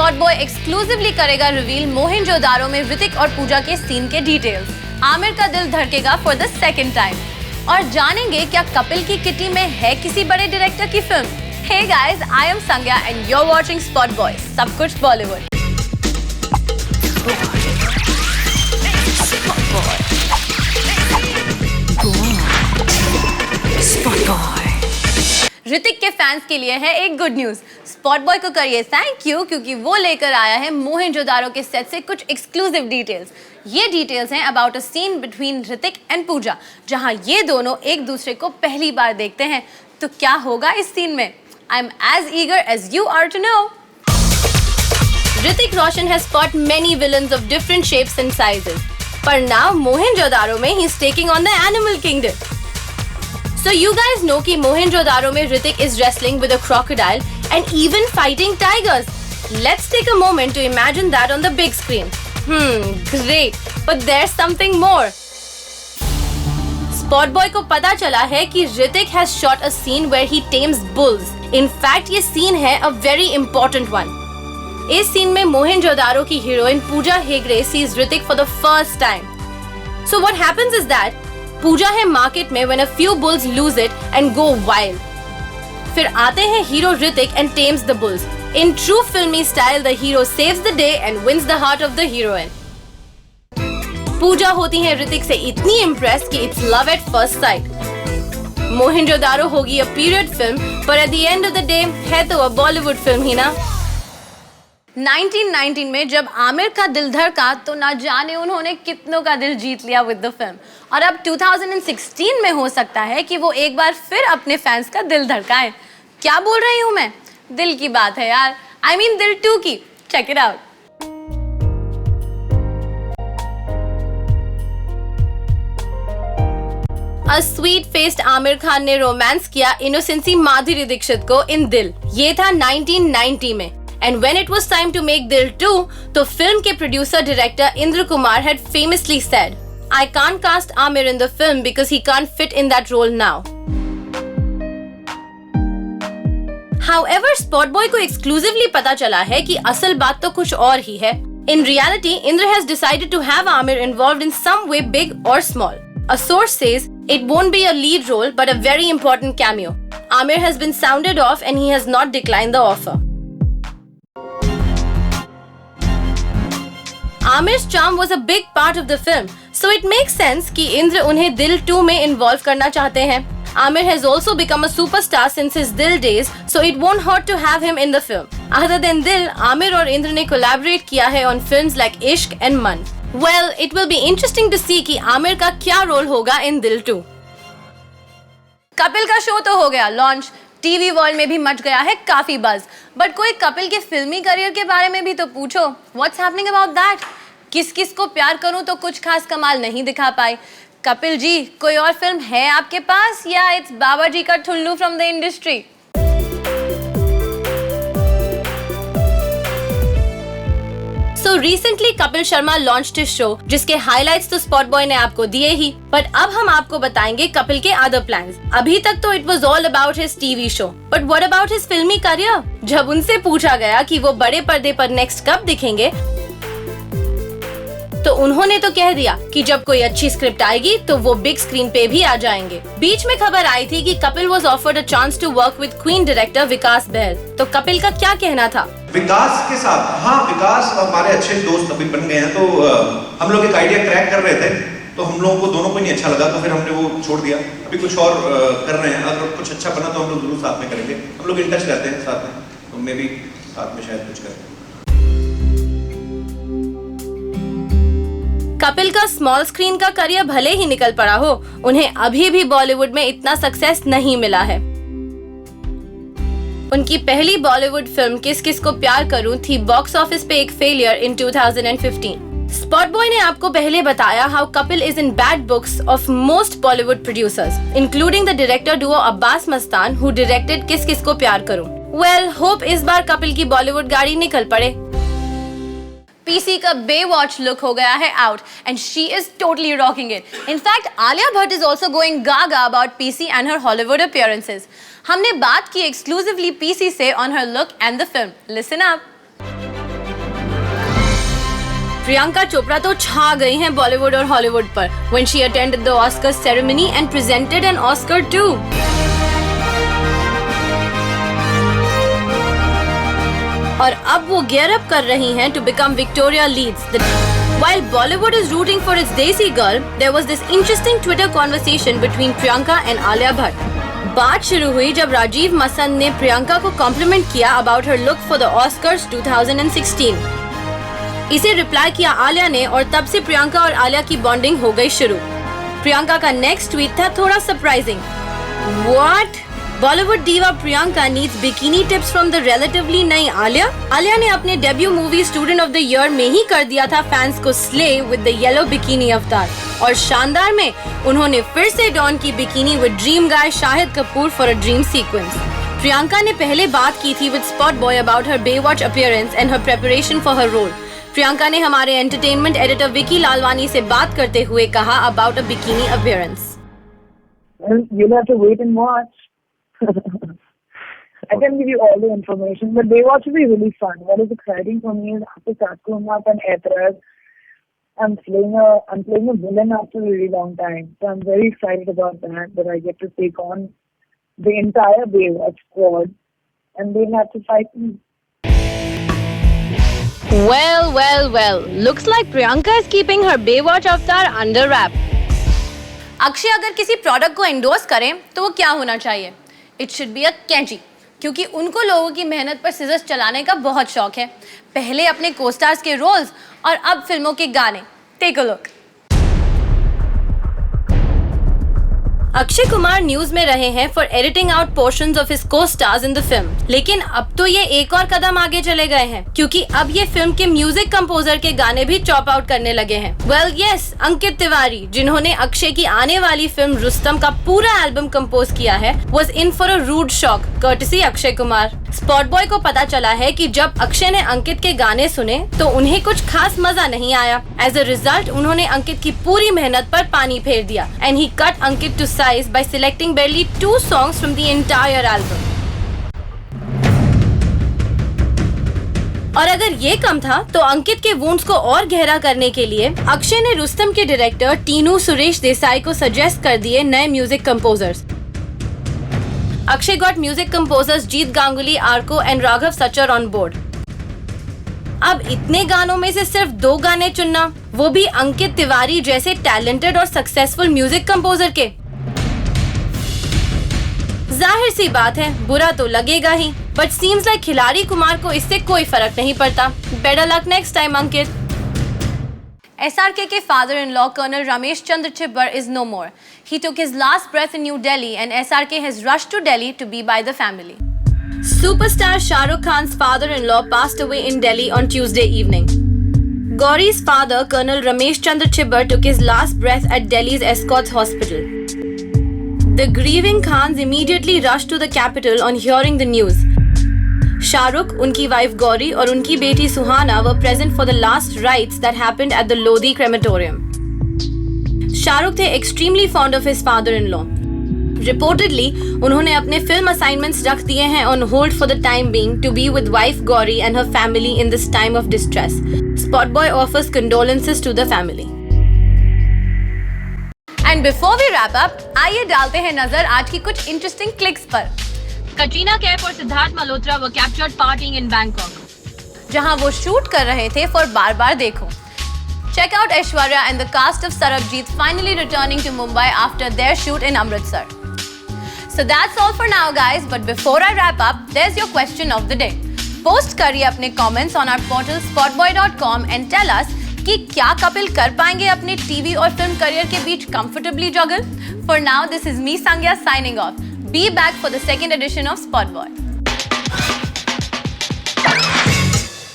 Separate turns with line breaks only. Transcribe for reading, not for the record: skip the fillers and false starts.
Spot boy exclusively करेगा reveal Mohenjodaro में ऋतिक और पूजा के सीन के डिटेल्स। आमिर का दिल धड़केगा फॉर द सेकंड टाइम और जानेंगे क्या कपिल की किटी में है किसी बड़े डायरेक्टर की film. Hey guys, I am Sanjna and you are watching Spot Boy, सब कुछ बॉलीवुड। ऋतिक के फैंस के लिए है एक गुड न्यूज। स्पॉट बॉय को करिए थैंक यू क्योंकि वो लेकर आया है मोहनजोदारो के सेट से कुछ एक्सक्लूसिव डिटेल्स। ये डिटेल्स हैं about a scene between Hrithik and Pooja, जहां ये दोनों एक दूसरे को पहली बार देखते हैं। तो क्या होगा इस सीन में? I am as eager as you are to know. Hrithik Roshan has fought many villains of different shapes and sizes, पर now मोहनजोदारो में he is taking on the animal kingdom. So you guys know कि मोहनजोदारो में Hrithik is wrestling with a crocodile and even fighting tigers. Let's take a moment to imagine that on the big screen. Great, but there's something more. Spot Boy को पता चला है कि Hrithik has shot a scene where he tames bulls. In fact, ये scene है a very important one. इस scene में मोहनजोदारो की heroine Pooja Hegde sees Hrithik for the first time. So what happens is that Pooja है मार्केट में when a few bulls lose it and go wild. फिर आते हैं hero Hrithik and tames the bulls. In true filmy style, the hero saves the day and wins the heart of the heroine. पूजा होती है ऋतिक से इतनी impress कि it's love at first sight. Mohenjodaro होगी a period film, पर at the end of the day है तो a Bollywood film ही ना। 1919 में जब आमिर का दिल धड़का तो ना जाने उन्होंने कितनों का दिल जीत लिया विद द फिल्म, और अब 2016 में हो सकता है कि वो एक बार फिर अपने फैंस का दिल धड़काएं। क्या बोल रही हूँ मैं? दिल की बात है यार, I mean दिल 2 की। Check it out. A sweet-faced Aamir Khan ने रोमांस किया इनोसेंसी माधुरी दीक्षित को इन दिल। ये था 1990 में। And when it was time to make Dil 2, तो फिल्म के producer director Indra Kumar had famously said, I can't cast Amir in the film because he can't fit in that role now. However, Spot Boy को exclusively पता चला है कि असल बात तो कुछ और ही है। In reality, Indra has decided to have Amir involved in some way, big or small. A source says it won't be a lead role but a very important cameo. Amir has been sounded off and he has not declined the offer. Amir's charm was a big part of the film, so it makes sense कि इंद्र उन्हें दिल 2 में involve करना चाहते हैं। Amir has also become a superstar since his Dil days, so it won't hurt to have him in the film. Other than Dil, Amir और इंद्र ने collaborate किया है on films like Ishq and Man. Well, it will be interesting to see कि आमिर का क्या role होगा in Dil 2. Kapil का show तो हो गया लॉन्च, टीवी वर्ल्ड में भी मच गया है काफी बज, बट कोई कपिल के फिल्मी करियर के बारे में भी तो पूछो। What's happening about that? किस किस को प्यार करूं तो कुछ खास कमाल नहीं दिखा पाए। कपिल जी, कोई और फिल्म है आपके पास या इट्स बाबा जी का ठुल्लू from the industry? So recently Kapil Sharma launched his show, जिसके highlights तो Spot Boy ने आपको दिए ही, but अब हम आपको बताएंगे कपिल के other plans. अभी तक तो it was all about his TV show, but what about his फिल्मी career? जब उनसे पूछा गया कि वो बड़े पर्दे पर next कब दिखेंगे, तो उन्होंने तो कह दिया कि जब कोई अच्छी स्क्रिप्ट आएगी तो वो बिग स्क्रीन पे भी आ जाएंगे। बीच में खबर आई थी कि Kapil was offered a chance to work with Queen director Vikas Bahl, तो कपिल का क्या कहना था?
विकास के साथ, हाँ, विकास हमारे अच्छे दोस्त अभी बन गए हैं, तो हम लोग एक आइडिया क्रैक कर रहे थे, तो हम लोगों को दोनों को नहीं अच्छा लगा, तो फिर हमने वो छोड़ दिया। अभी कुछ और कर रहे हैं, अगर कुछ अच्छा बना तो हम लोग जरूर साथ में करेंगे। हम लोग इन टच रहते हैं साथ में, तो मे भी साथ में शायद कुछ करें।
कपिल का स्मॉल स्क्रीन का करियर भले ही निकल पड़ा हो, उन्हें अभी भी बॉलीवुड में इतना सक्सेस नहीं मिला है। उनकी पहली बॉलीवुड फिल्म किस किस को प्यार करूं थी बॉक्स ऑफिस पे एक फेलियर इन 2015। स्पॉट बॉय ने आपको पहले बताया how Kapil is in bad books of most Bollywood producers, including the director Duo Abbas Mastan who directed किस किस को प्यार करूं। वेल, होप इस बार कपिल की बॉलीवुड गाड़ी निकल पड़े। पीसी का बेवॉच लुक हो गया है out and she is totally rocking it. In fact Alia Bhatt is also going Gaga about PC and her Hollywood appearances. हमने बात की एक्सक्लूसिवली पीसी से on her look and the film. Listen up. Priyanka Chopra तो छा गई हैं बॉलीवुड और हॉलीवुड पर when she attended the Oscars ceremony and presented an Oscar too. और अब वो gear up कर रही हैं to become Victoria Leeds. While Bollywood is rooting for its Desi girl, there was this interesting Twitter conversation between Priyanka and Alia Bhatt. बात शुरू हुई जब राजीव मसंद ने प्रियंका को कॉम्प्लीमेंट किया about her look for the Oscars 2016. इसे रिप्लाई किया आलिया ने और तब से प्रियंका और आलिया की बॉन्डिंग हो गई शुरू. प्रियंका का नेक्स्ट ट्वीट था थोड़ा surprising. What? Bollywood diva Priyanka needs bikini tips from the relatively नई आलिया. आलिया ने अपने debut movie student of the year में ही कर दिया था फैंस को slay with the yellow bikini अवतार और शानदार में उन्होंने फिर से डॉन की bikini with dream guy Shahid Kapoor for a dream sequence. Priyanka ने पहले बात की थी with spot boy about her Baywatch appearance and her preparation for her role. Priyanka ने हमारे एंटरटेनमेंट एडिटर विकी लालवानी से बात करते हुए कहा about a bikini appearance.
You'll have to wait and watch. I can give you all the information, but Baywatch will be really fun. What is exciting for me is after Satkumat and Aitraz, I'm playing a villain after a really long time. So I'm very excited about that I get to take on the entire Baywatch squad and they'll have to fight me.
Well. Looks like Priyanka is keeping her Baywatch avatar under wrap. Akshay अगर किसी product को endorse करें तो वो क्या होना चाहिए? It should be a कैंची, क्योंकि उनको लोगों की मेहनत पर सिजर्स चलाने का बहुत शौक है. पहले अपने को-स्टार्स के रोल्स और अब फिल्मों के गाने. Take a look. Akshay Kumar news में रहे हैं for editing out portions of his co-stars in the film. लेकिन अब तो ये एक और कदम आगे चले गए हैं, क्योंकि अब ये फिल्म के म्यूजिक कंपोजर के गाने भी चॉप आउट करने लगे हैं. वेल यस, अंकित तिवारी, जिन्होंने अक्षय की आने वाली फिल्म रुस्तम का पूरा एल्बम कंपोज किया है, was in for a rude shock courtesy Akshay Kumar. Spotboye को पता चला है कि जब अक्षय ने अंकित के गाने सुने तो उन्हें कुछ खास मजा नहीं आया. एज अ रिजल्ट उन्होंने अंकित की पूरी मेहनत पर पानी फेर दिया and he cut Ankit to size by selecting barely 2 songs from the entire album. और अगर ये कम था तो अंकित के वुंड्स को और गहरा करने के लिए अक्षय ने रुस्तम के डायरेक्टर टीनू सुरेश देसाई को सजेस्ट कर दिए नए music composers. Akshay got music composers Jeet Ganguly, Arko and Raghav Sachar on board. अब इतने गानों में से सिर्फ 2 गाने चुनना, वो भी अंकित तिवारी जैसे टैलेंटेड और सक्सेसफुल म्यूजिक कंपोजर के. जाहिर सी बात है बुरा तो लगेगा ही, बट सीम्स लाइक खिलाड़ी कुमार को इससे कोई फर्क नहीं पड़ता. बेटर लक नेक्स्ट टाइम अंकित. SRK के father-in-law Colonel Ramesh Chandra Chibbar is no more. He took his last breath in New Delhi and SRK has rushed to Delhi to be by the family. Superstar Shah Rukh Khan's father-in-law passed away in Delhi on Tuesday evening. Gauri's father, Colonel Ramesh Chandra Chibbar, took his last breath at Delhi's Escorts Hospital. The grieving Khans immediately rushed to the capital on hearing the news. Shah Rukh, उनकी wife Gauri और उनकी बेटी सुहाना were present for the last rites that happened at the Lodi crematorium. Shah Rukh थे extremely fond of his father-in-law. Reportedly, उन्होंने अपने film assignments रख दिए हैं on hold for the time being to be with wife Gauri and her family in this time of distress. Spot Boy offers condolences to the family. And before we wrap up, आइए डालते हैं नजर आज की कुछ interesting clicks पर. कटरीना कैफ और Siddharth Malhotra were captured partying in Bangkok, जहां वो शूट कर रहे थे फॉर बार बार देखो. Check out Aishwarya and the cast of Sarabjit finally returning to Mumbai after their shoot in Amritsar. So that's all for now guys, but before I wrap up, there's your question of the day. Post करिए अपने comments on our portal spotboy.com and tell us कि क्या कपिल कर पाएंगे अपने TV और film career के बीच comfortably juggle? For now, this is me Sangya signing off. Be back for the second edition of Spot Boy.